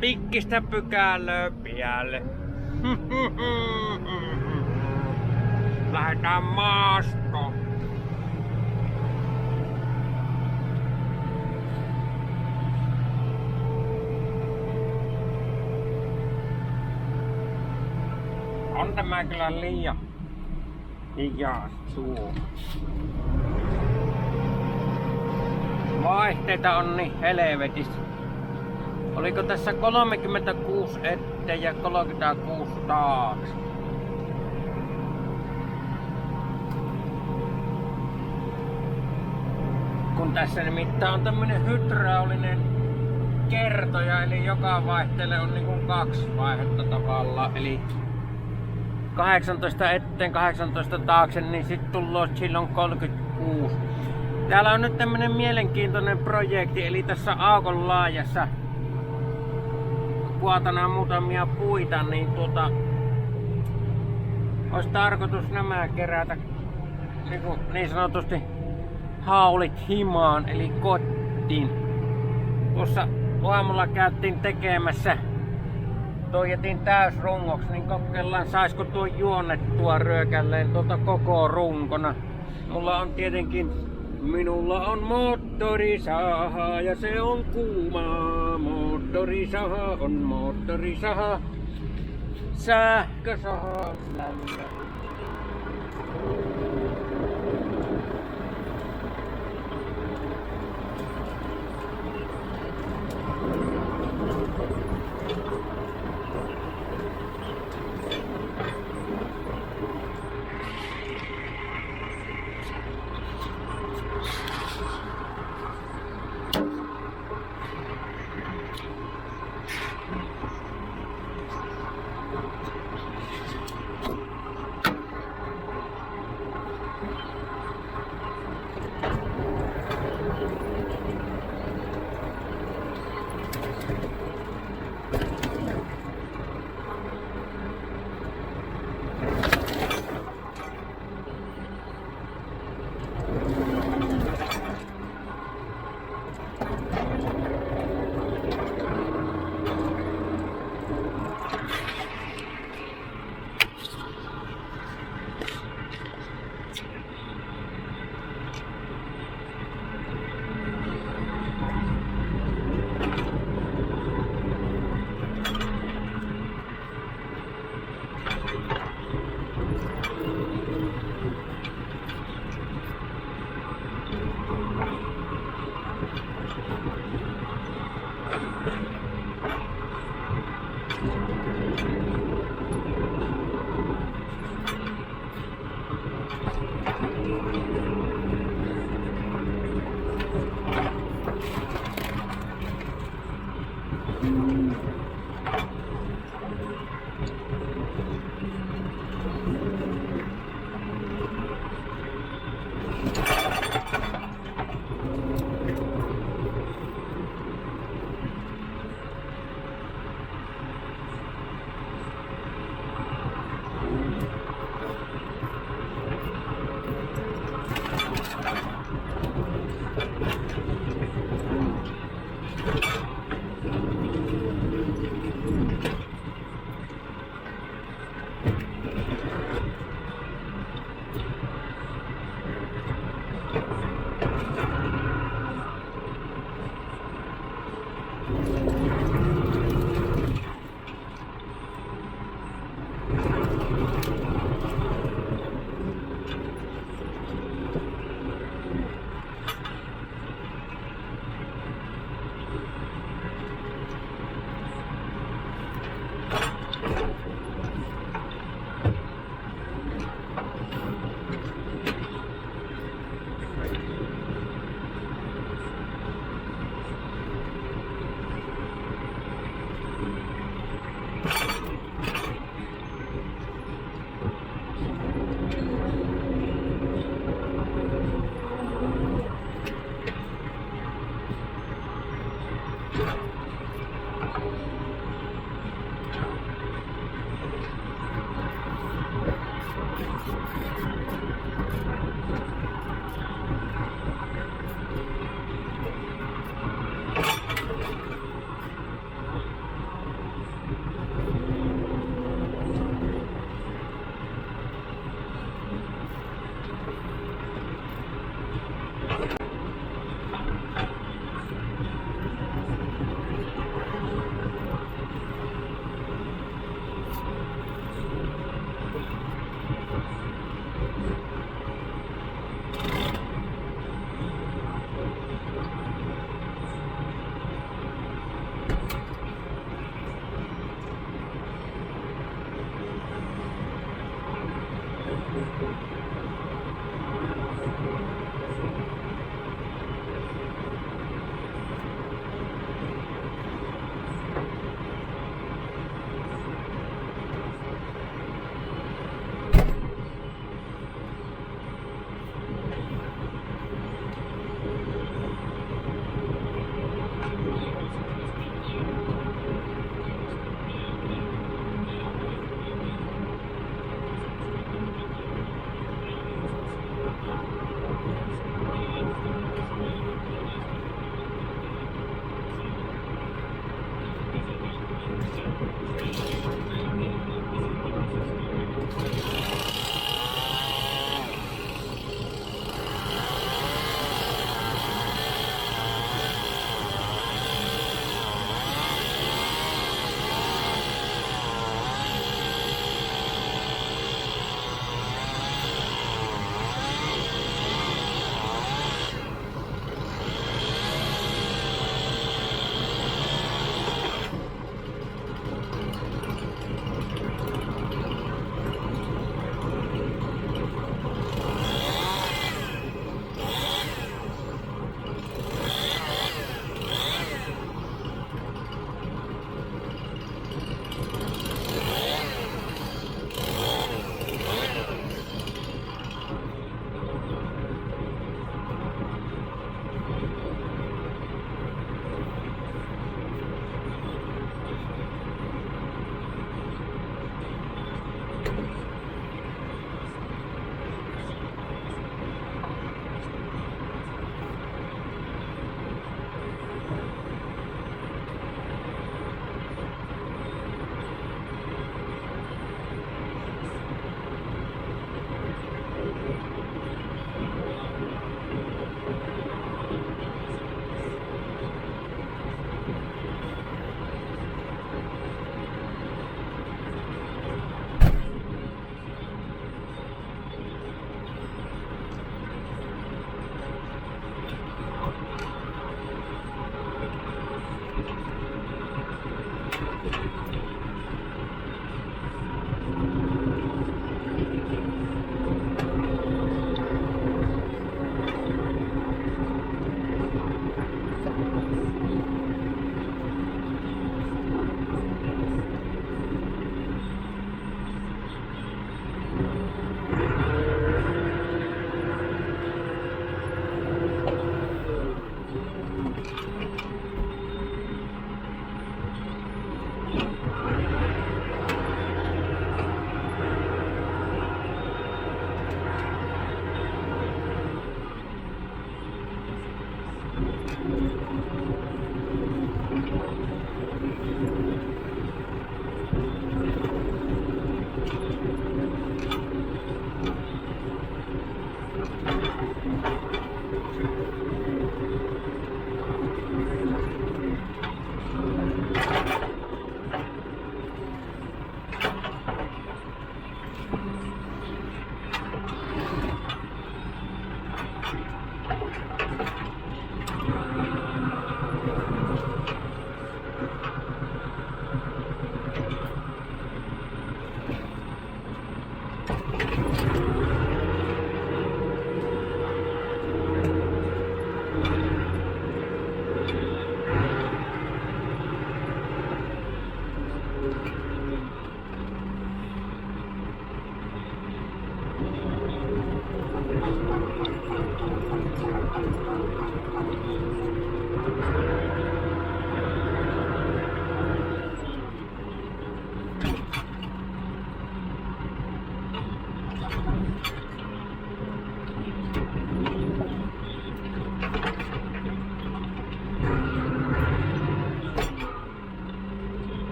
Pikkistä pykälöä pialle. Lähdetään maastoon. On tämä kyllä liian suo. Vaihteita on niin helvetissä. Oliko tässä 36 eteen ja 36 taakse? Kun tässä nimittäin on tämmönen hydraulinen kertoja, eli joka vaihteelle on niinku 2 vaihetta tavallaan. Eli 18 eteen, 18 taakse, niin sit tullaan silloin 36. Täällä on nyt tämmönen mielenkiintoinen projekti, eli tässä Aukon laajassa puotana muutamia puita, niin olisi tarkoitus nämä kerätä niin sanotusti haulit himaan, eli kotiin. Tuossa aamulla käytiin tekemässä, jätin täysrungoksi, niin kokeillaan saisiko tuo juonnettua ryökälleen koko runkona. Minulla on moottorisaha ja se on kuuma. Moottorisaha on moottorisaha. Sähkösaha on lämpö.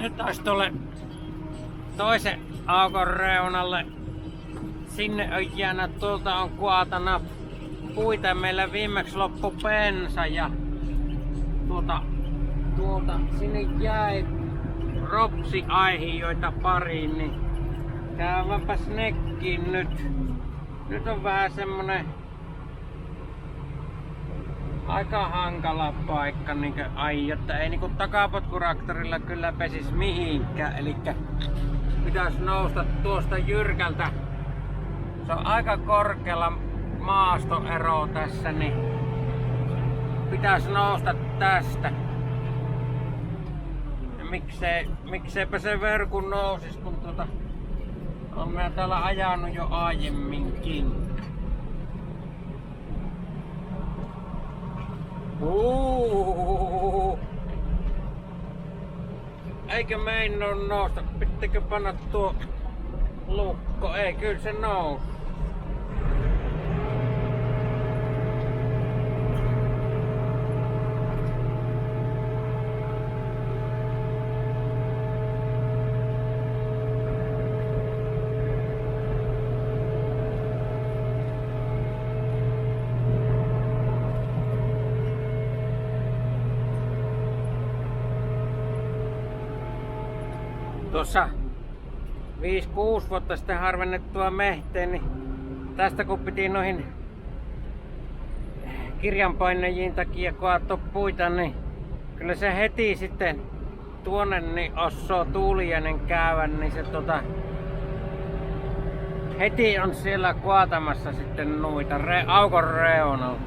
Nyt olisi tuolle toisen aukon reunalle. Sinne on jäänyt, tuolta on kuatana puita. Meillä viimeksi loppu bensa ja tuolta sinne jäi ropsiaihioita pariin, niin käydäänpäs nekin nyt. Nyt on vähän semmonen aika hankala paikka niinkö että ei niinku takapotkuraktorilla kyllä pesis mihinkään, elikkä pitäis nousta tuosta jyrkältä. Se on aika korkealla maastoero tässä, niin pitäis nousta tästä. Ja mikseipä se verkku nousis, kun on mä täällä ajanut jo aiemminkin. Eikö meinaa nousta? Pitääkö panna tuo lukko? Ei, kyllä se nousi. Tuossa 5-6 vuotta sitten harvennettua mehteen, niin tästä kun piti noihin kirjanpainajiin takia kaatua puita, niin kyllä se heti sitten tuonne niin osoo Tuuliainen käyvän, niin se heti on siellä kaatamassa sitten noita aukon reunalla.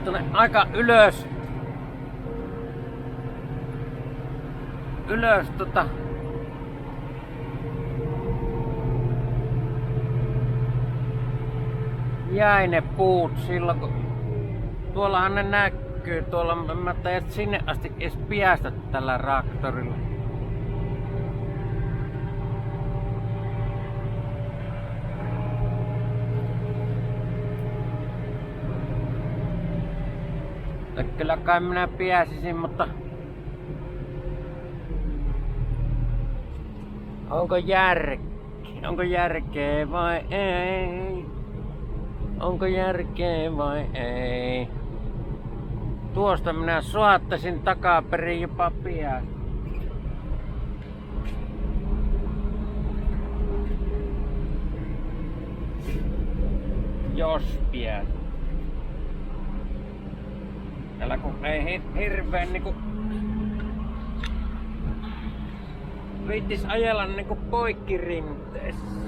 Tuonne aika ylös jäi ne puut silloin, kun tuollahan ne näkyy tuolla. Mä teet sinne asti edes päästä tällä traktorilla. Kyllä kai minä pääsisin, mutta onko järkeä vai ei? Onko järkeä vai ei? Tuosta minä suottaisin takaperin jopa pian. Jos pian. Täällä kun ei hirveen niinku viittis ajella niinku poikkirinteessä.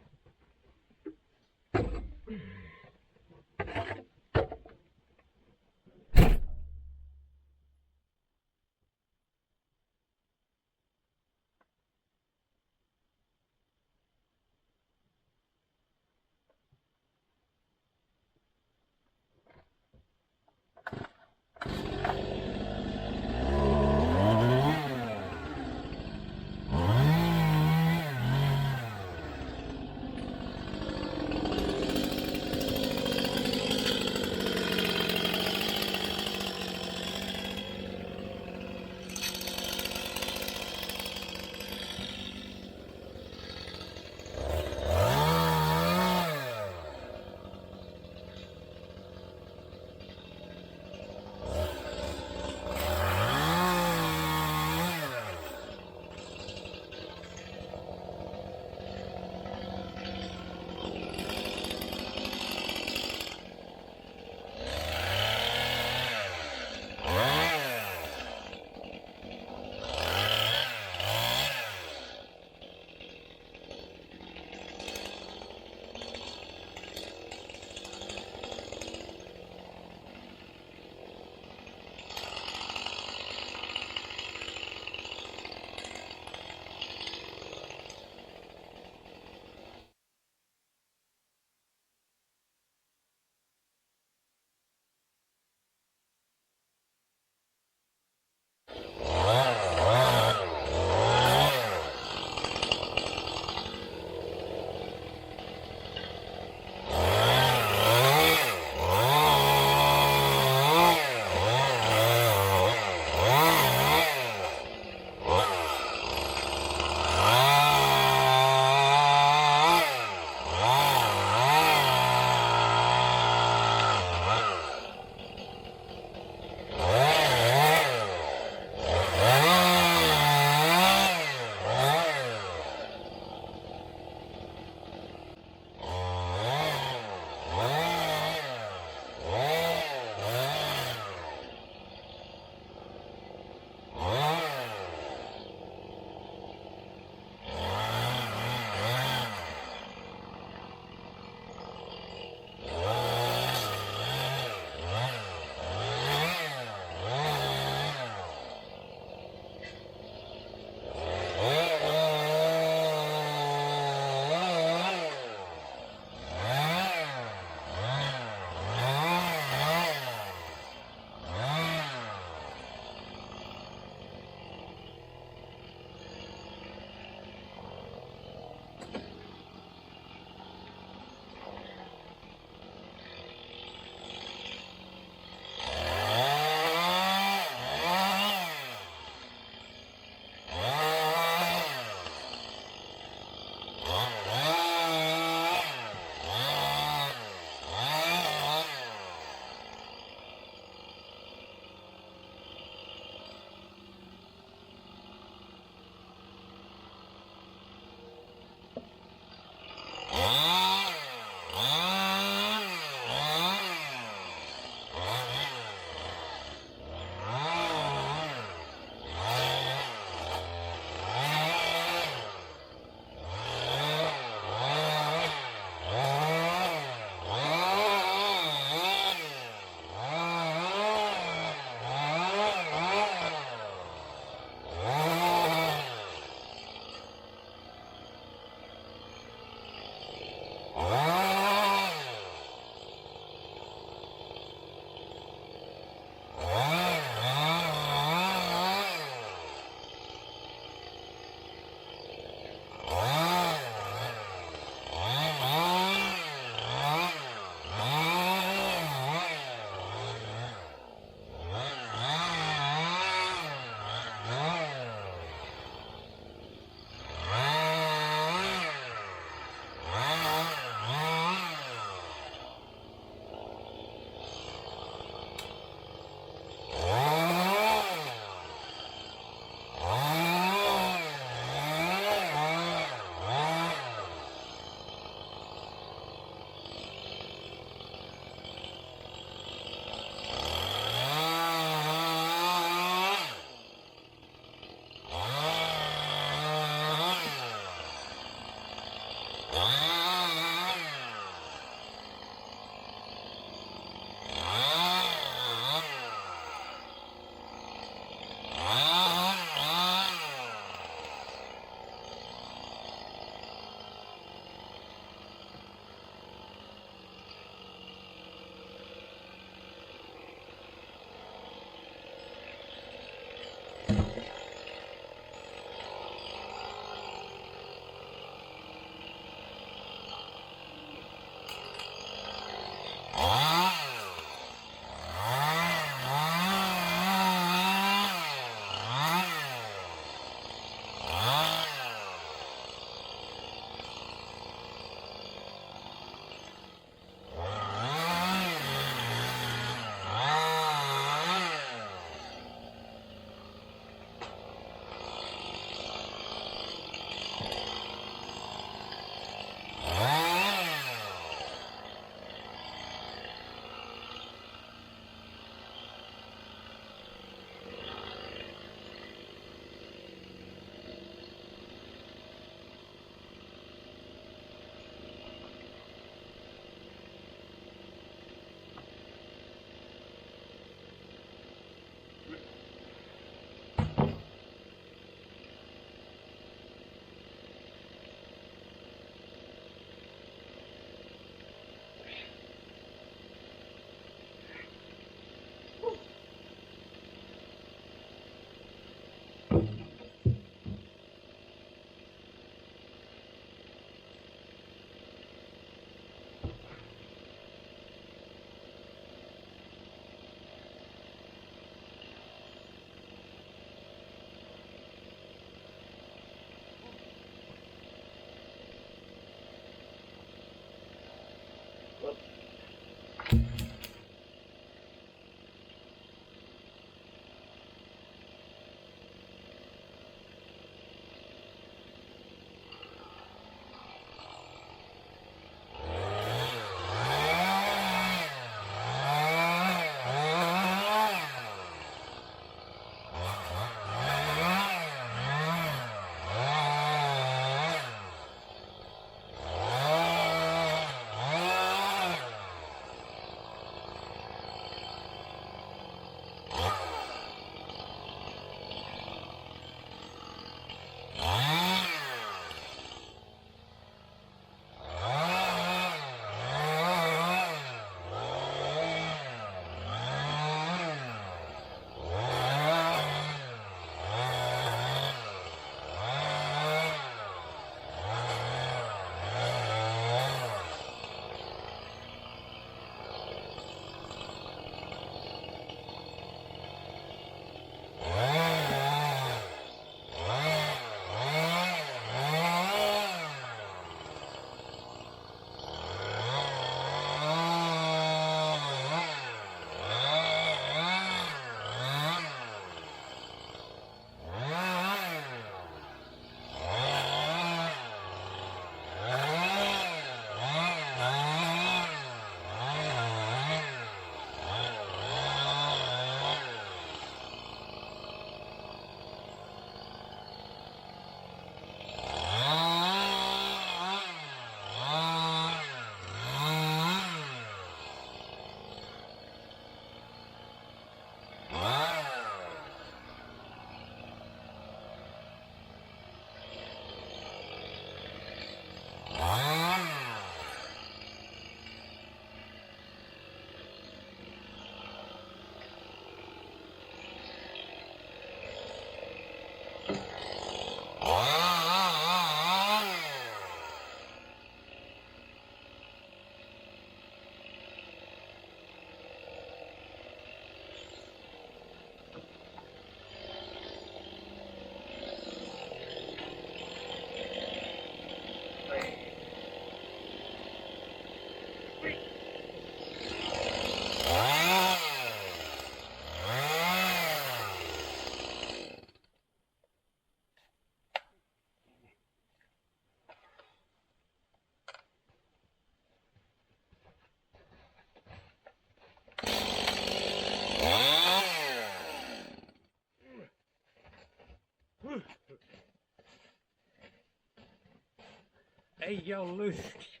ei oo lysti.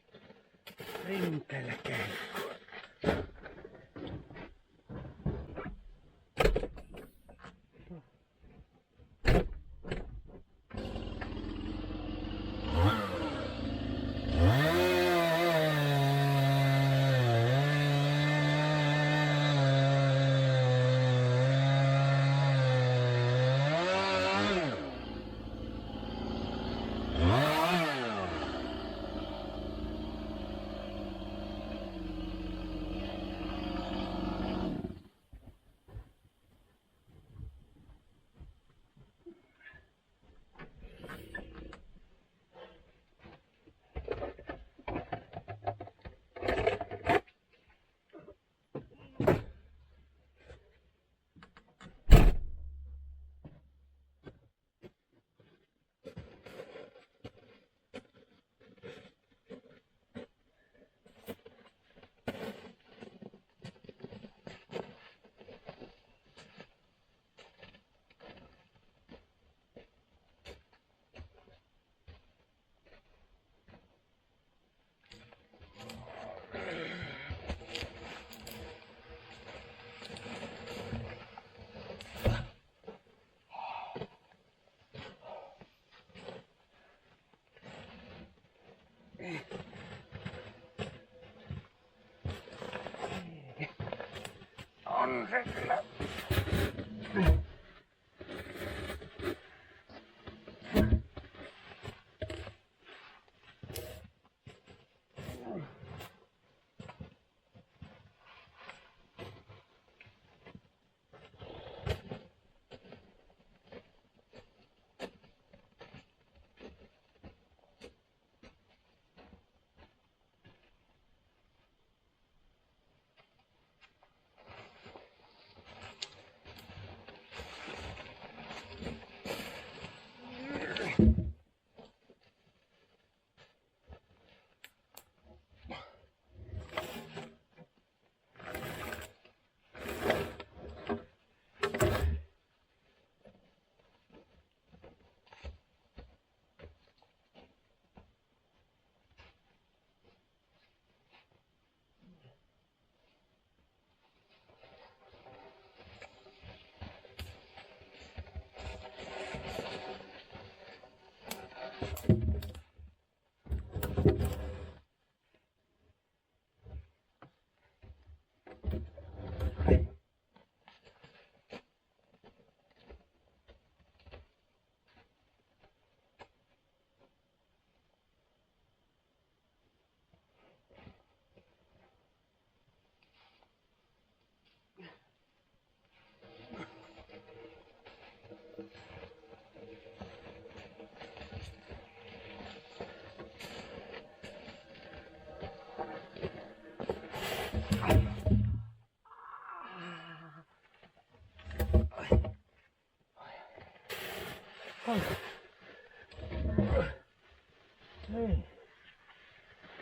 Rinteellä käy. On se kyllä.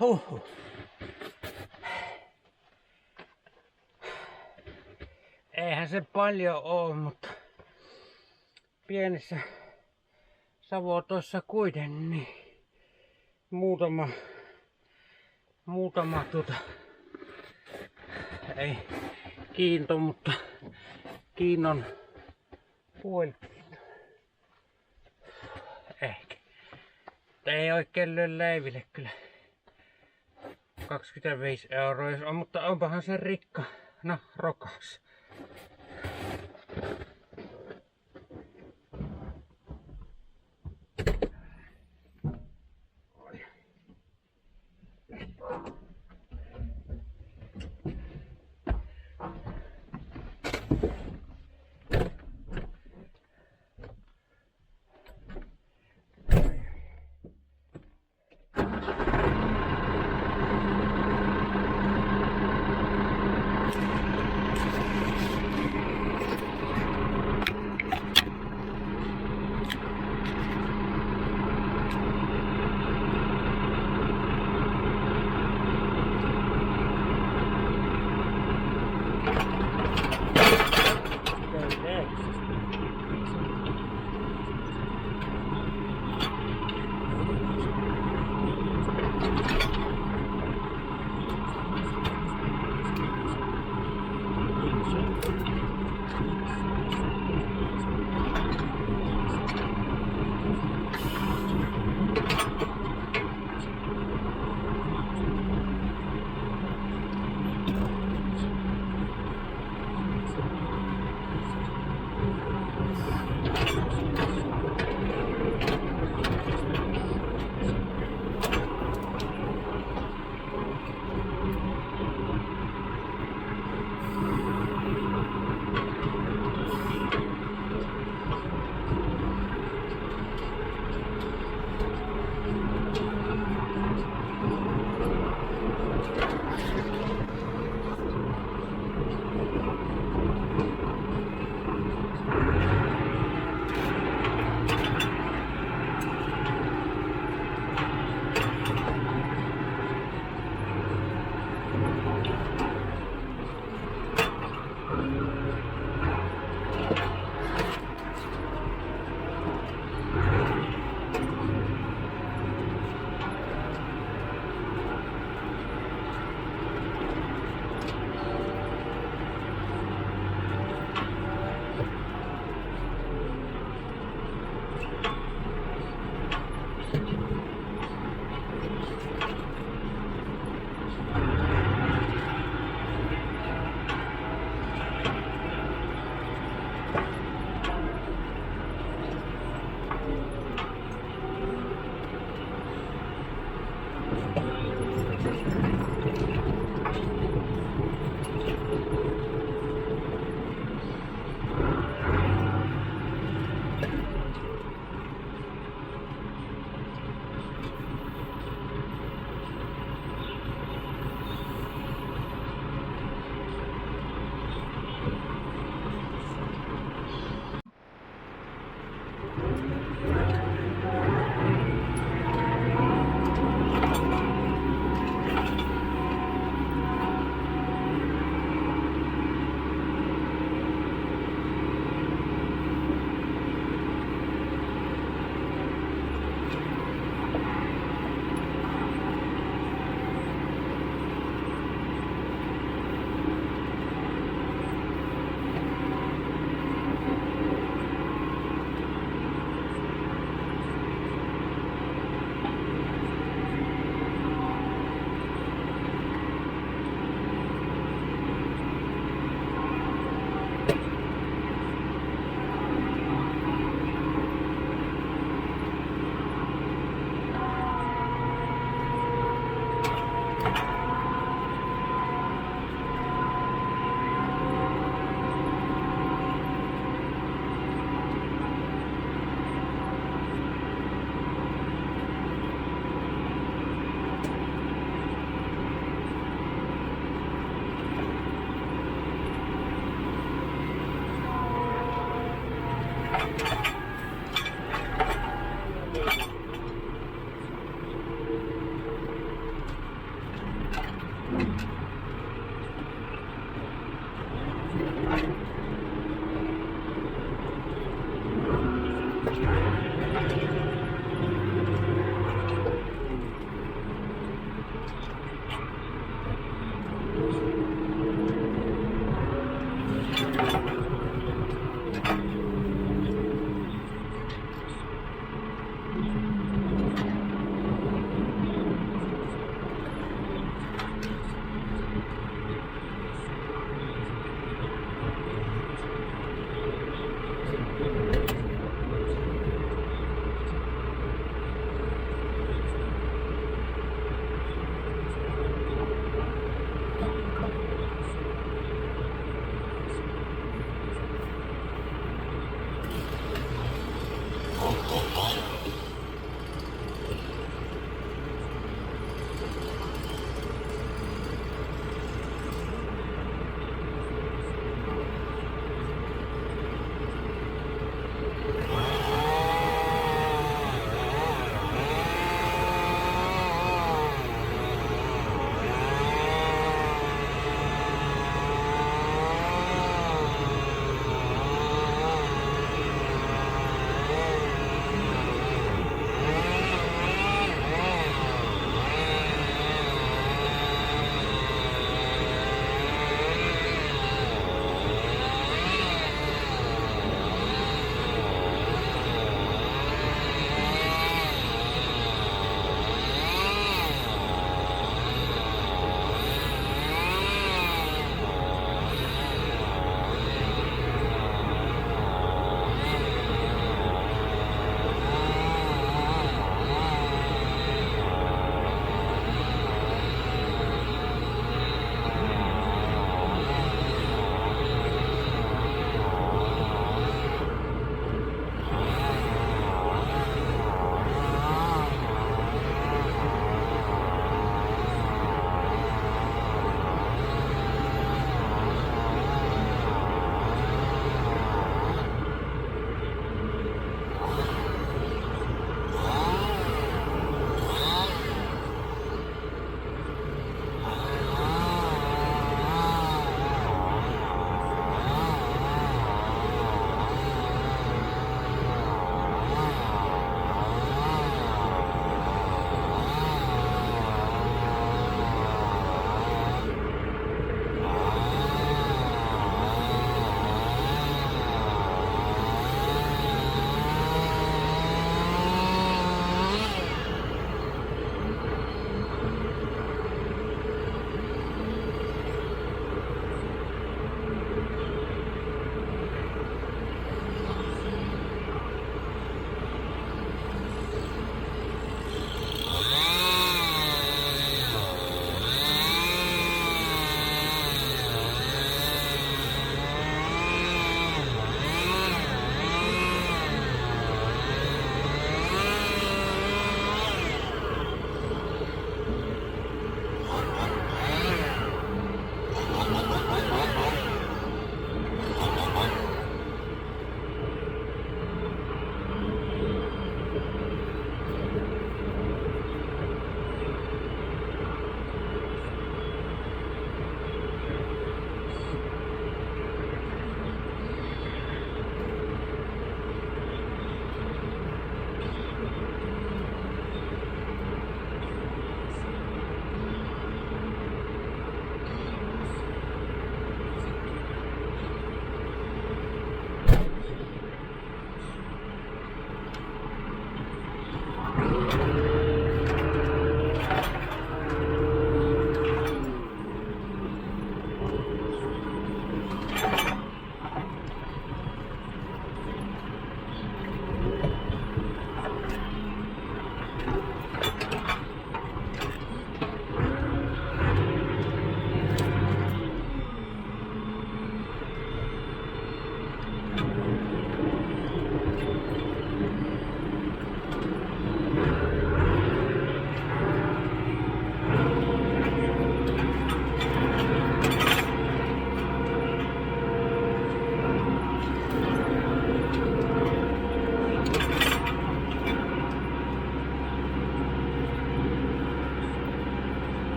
Huhhuh. Eihän se paljon oo, mutta pienessä savotoissa kuitenkin niin muutama ei kiinto, mutta kiinnon puoli. Ehkä. Ei oikein lyö leiville kyllä. 25 €, jos on, mutta onpahan se rikka. No, rokas.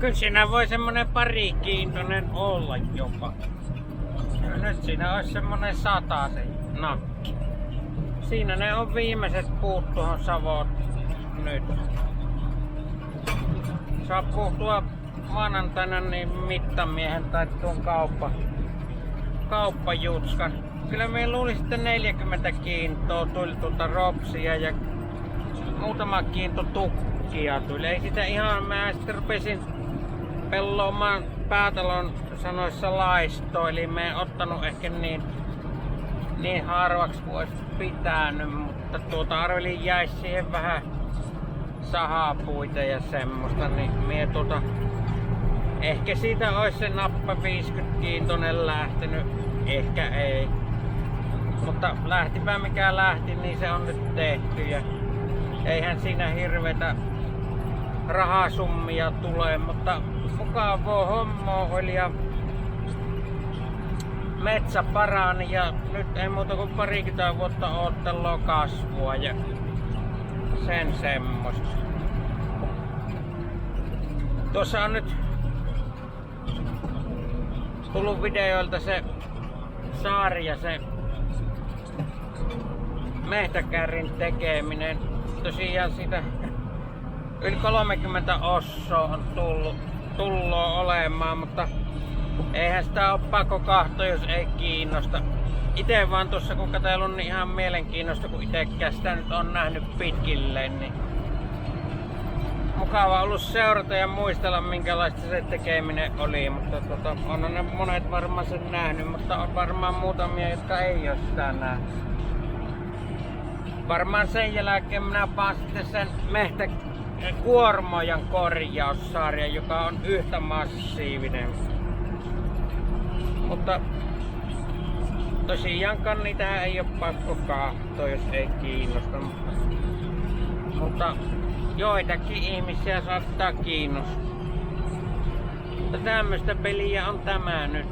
Kyllä siinä voi semmonen parikiintoinen olla jopa. Ja nyt siinä olisi semmonen 100 nakki. Siinä ne on viimeiset puut tuohon Savoon nyt. Saa puhtua maanantaina niin mittamiehen tai tuon kauppajutskan. Kyllä me luulisi, että 40 kiintoa tuli tuolta ropsia ja muutama kiinto tukkia tuli. Ei sitä ihan, mä sitten rupesin pelloamaan päätalon sanoissa laistoa, eli mä en ottanut ehkä niin harvaksi kuin olisi pitänyt, mutta arvelin jäisi siihen vähän sahapuita ja semmoista, niin mie ehkä siitä olisi se nappa 50 kiintonen lähtenyt, ehkä ei. Mutta lähtipä mikä lähti, niin se on nyt tehty ja eihän siinä hirveitä rahasummia tule, mutta mukavaa hommaa oli ja metsä parani ja nyt ei muuta kuin 20 vuotta oottelua kasvua ja sen semmoista. Tuossa on nyt tullut videoilta se sarja, se mehtäkärrin tekeminen. Tosiaan siitä yli 30 ossoa on tullut olemaan, mutta eihän sitä ole pakko kahtoa, jos ei kiinnosta. Ite vaan tuossa kun katselun, niin ihan mielenkiinnosta, kun itekään sitä nyt on nähnyt pitkilleen, niin mukava ollut seurata ja muistella minkälaista se tekeminen oli, mutta on ne monet varmaan sen nähnyt, mutta on varmaan muutamia, jotka ei ole sitä nähnyt. Varmaan sen jälkeen minä paan sitten sen kuormojan korjaussarja, joka on yhtä massiivinen. Mutta tosiaankaan niitä ei ole pakko katsoa, jos ei kiinnosta. Mutta joitakin ihmisiä saattaa kiinnostaa. Mutta tämmöistä peliä on tämä nyt.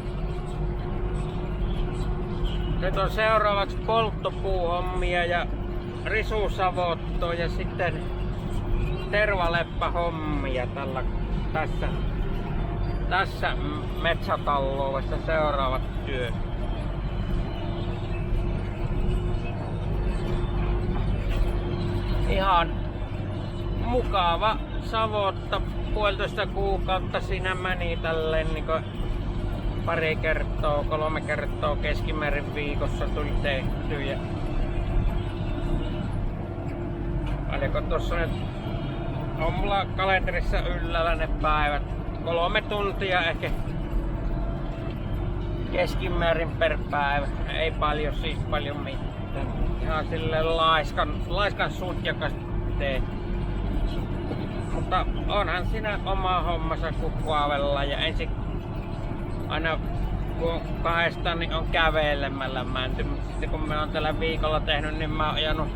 Nyt on seuraavaksi polttopuuhommia ja risusavottoa ja sitten tervaleppähommia tässä metsätaloudessa seuraavat työt. Ihan mukava savotta, 1,5 kuukautta siinä meni tälleen niin pari kertaa, 3 kertaa keskimäärin viikossa tuli tehty. Ja paljonko tuossa nyt on mulla kalenterissa yllällä ne päivät, 3 tuntia ehkä keskimäärin per päivä, ei paljon, siis paljon mitään. Ihan silleen laiskan sutjakas tee. Mutta onhan siinä oma hommansa kuvaavella ja ensin aina kun kahdestaan niin on kävelemällä menty. Sitten kun mä oon tällä viikolla tehnyt, niin mä oon ajanut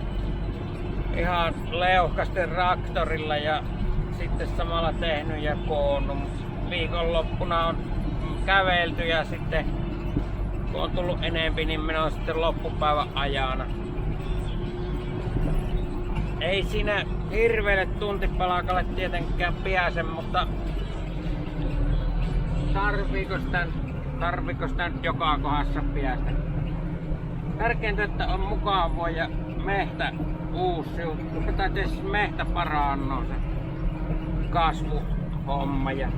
ihan leuhkasti traktorilla ja sitten samalla tehnyt ja koonnut. Viikonloppuna on kävelty ja sitten kun on tullut enempi, niin minä oon sitten loppupäivän ajana. Ei siinä hirveelle tuntipalakalle tietenkään pääse, mutta tarviiko sitä nyt joka kohdassa päästä? Tärkeintä, että on mukavaa ja mehtä uusiutuu, tai siis mehtä parannoo se kasvuhomma. Ja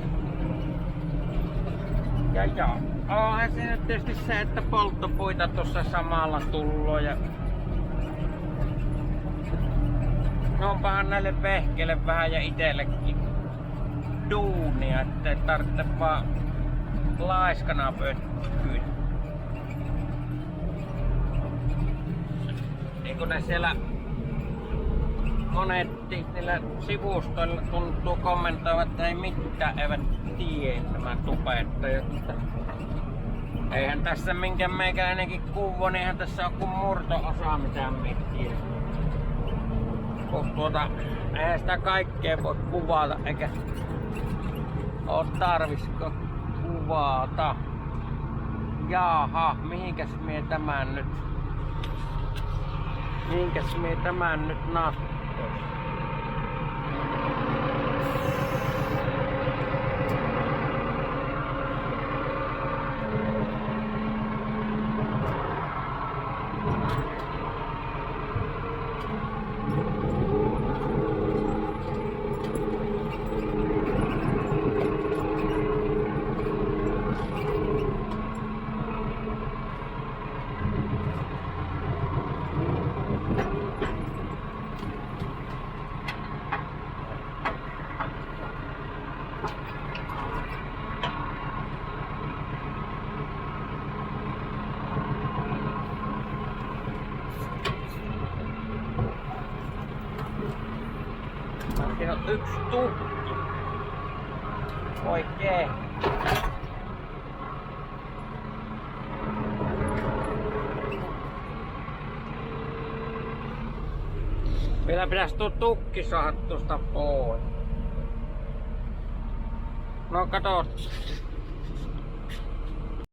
onhan se nyt tietysti se, että polttopuita tuossa samalla tullo ja onpahan näille vehkeille vähän ja itellekin duunia, ettei tarvitse vaan laiskana pötkyä. Niin kun ne siellä monet niillä sivustoilla tuntuu kommentoivat, että ei mitään eivät tiedä nämä tubettajat. Eihän tässä minkä meikäläinenkin kuvo, niin eihän tässä ole kuin murto-osa mitään mittiä. Eihän sitä kaikkea voi kuvata, eikä oo tarvisko kuvata. Jaha, mihinkäs mie tämän nyt nattois? Siinä on yksi tukki. Oikein. Vielä pitäisi tuo tukki saada tuosta pois. No kato.